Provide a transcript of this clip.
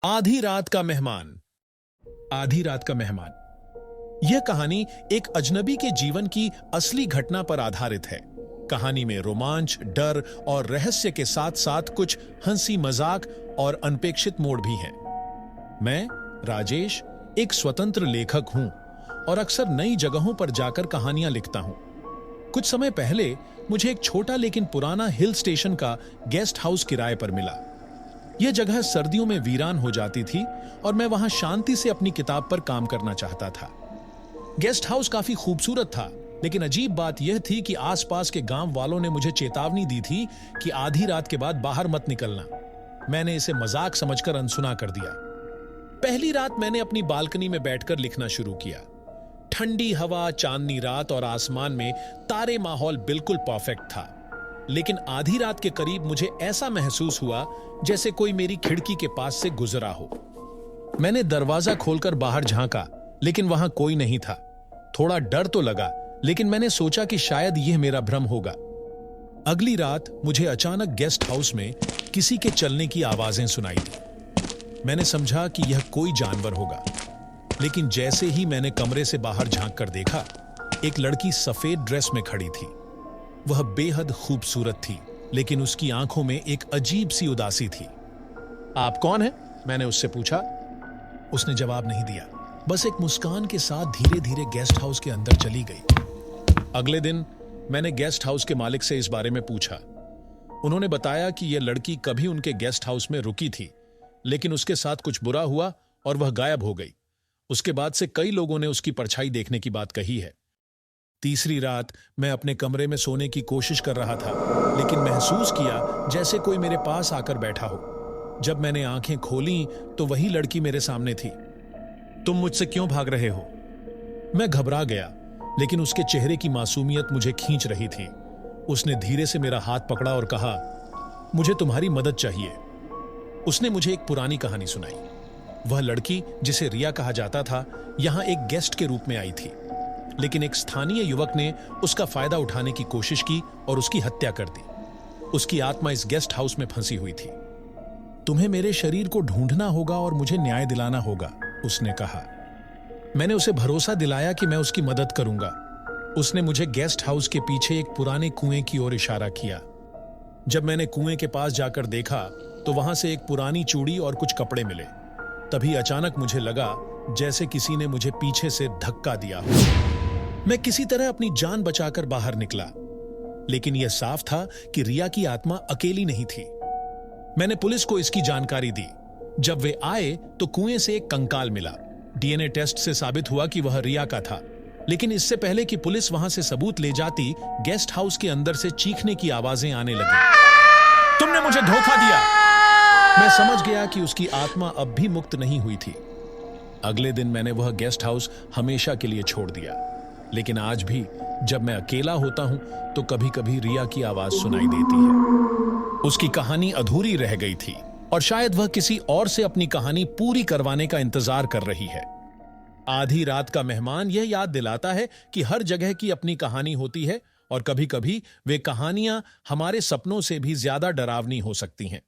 आधी रात का मेहमान। आधी रात का मेहमान यह कहानी एक अजनबी के जीवन की असली घटना पर आधारित है। कहानी में रोमांच, डर और रहस्य के साथ साथ कुछ हंसी मजाक और अनपेक्षित मोड़ भी हैं। मैं राजेश एक स्वतंत्र लेखक हूं और अक्सर नई जगहों पर जाकर कहानियां लिखता हूं। कुछ समय पहले मुझे एक छोटा लेकिन पुराना हिल स्टेशन का गेस्ट हाउस किराए पर मिला। यह जगह सर्दियों में वीरान हो जाती थी और मैं वहां शांति से अपनी किताब पर काम करना चाहता था। गेस्ट हाउस काफी खूबसूरत था, लेकिन अजीब बात यह थी कि आसपास के गांव वालों ने मुझे चेतावनी दी थी कि आधी रात के बाद बाहर मत निकलना। मैंने इसे मजाक समझकर अनसुना कर दिया। पहली रात मैंने अपनी बालकनी में बैठकर लिखना शुरू किया। ठंडी हवा, चांदनी रात और आसमान में तारे, माहौल बिल्कुल परफेक्ट था। लेकिन आधी रात के करीब मुझे ऐसा महसूस हुआ जैसे कोई मेरी खिड़की के पास से गुजरा हो। मैंने दरवाजा खोलकर बाहर झांका, लेकिन वहां कोई नहीं था। थोड़ा डर तो लगा, लेकिन मैंने सोचा कि शायद यह मेरा भ्रम होगा। अगली रात मुझे अचानक गेस्ट हाउस में किसी के चलने की आवाजें सुनाई दी। मैंने समझा कि यह कोई जानवर होगा, लेकिन जैसे ही मैंने कमरे से बाहर झांक कर देखा, एक लड़की सफेद ड्रेस में खड़ी थी। वह बेहद खूबसूरत थी, लेकिन उसकी आंखों में एक अजीब सी उदासी थी। आप कौन हैं? मैंने उससे पूछा। उसने जवाब नहीं दिया, बस एक मुस्कान के साथ धीरे धीरे गेस्ट हाउस के अंदर चली गई। अगले दिन मैंने गेस्ट हाउस के मालिक से इस बारे में पूछा। उन्होंने बताया कि यह लड़की कभी उनके गेस्ट हाउस में रुकी थी, लेकिन उसके साथ कुछ बुरा हुआ और वह गायब हो गई। उसके बाद से कई लोगों ने उसकी परछाई देखने की बात कही है। तीसरी रात मैं अपने कमरे में सोने की कोशिश कर रहा था, लेकिन महसूस किया जैसे कोई मेरे पास आकर बैठा हो। जब मैंने आंखें खोलीं तो वही लड़की मेरे सामने थी। तुम मुझसे क्यों भाग रहे हो? मैं घबरा गया, लेकिन उसके चेहरे की मासूमियत मुझे खींच रही थी। उसने धीरे से मेरा हाथ पकड़ा और कहा, मुझे तुम्हारी मदद चाहिए। उसने मुझे एक पुरानी कहानी सुनाई। वह लड़की, जिसे रिया कहा जाता था, यहां एक गेस्ट के रूप में आई थी, लेकिन एक स्थानीय युवक ने उसका फायदा उठाने की कोशिश की और उसकी हत्या कर दी। उसकी आत्मा इस गेस्ट हाउस में फंसी हुई थी। तुम्हें मेरे शरीर को ढूंढना होगा और मुझे न्याय दिलाना होगा, उसने कहा। मैंने उसे भरोसा दिलाया कि मैं उसकी मदद करूंगा। उसने मुझे गेस्ट हाउस के पीछे एक पुराने कुएं की ओर इशारा किया। जब मैंने कुएं के पास जाकर देखा तो वहां से एक पुरानी चूड़ी और कुछ कपड़े मिले। तभी अचानक मुझे लगा जैसे किसी ने मुझे पीछे से धक्का दिया हो। मैं किसी तरह अपनी जान बचाकर बाहर निकला, लेकिन यह साफ था कि रिया की आत्मा अकेली नहीं थी। मैंने पुलिस को इसकी जानकारी दी। जब वे आए तो कुएं से एक कंकाल मिला। डीएनए टेस्ट से साबित हुआ कि वह रिया का था, लेकिन इससे पहले कि पुलिस वहां से सबूत ले जाती, गेस्ट हाउस के अंदर से चीखने की आवाजें आने लगी। तुमने मुझे धोखा दिया। मैं समझ गया कि उसकी आत्मा अब भी मुक्त नहीं हुई थी। अगले दिन मैंने वह गेस्ट हाउस हमेशा के लिए छोड़ दिया, लेकिन आज भी जब मैं अकेला होता हूं तो कभी कभी रिया की आवाज सुनाई देती है। उसकी कहानी अधूरी रह गई थी और शायद वह किसी और से अपनी कहानी पूरी करवाने का इंतजार कर रही है। आधी रात का मेहमान यह याद दिलाता है कि हर जगह की अपनी कहानी होती है और कभी कभी वे कहानियां हमारे सपनों से भी ज्यादा डरावनी हो सकती हैं।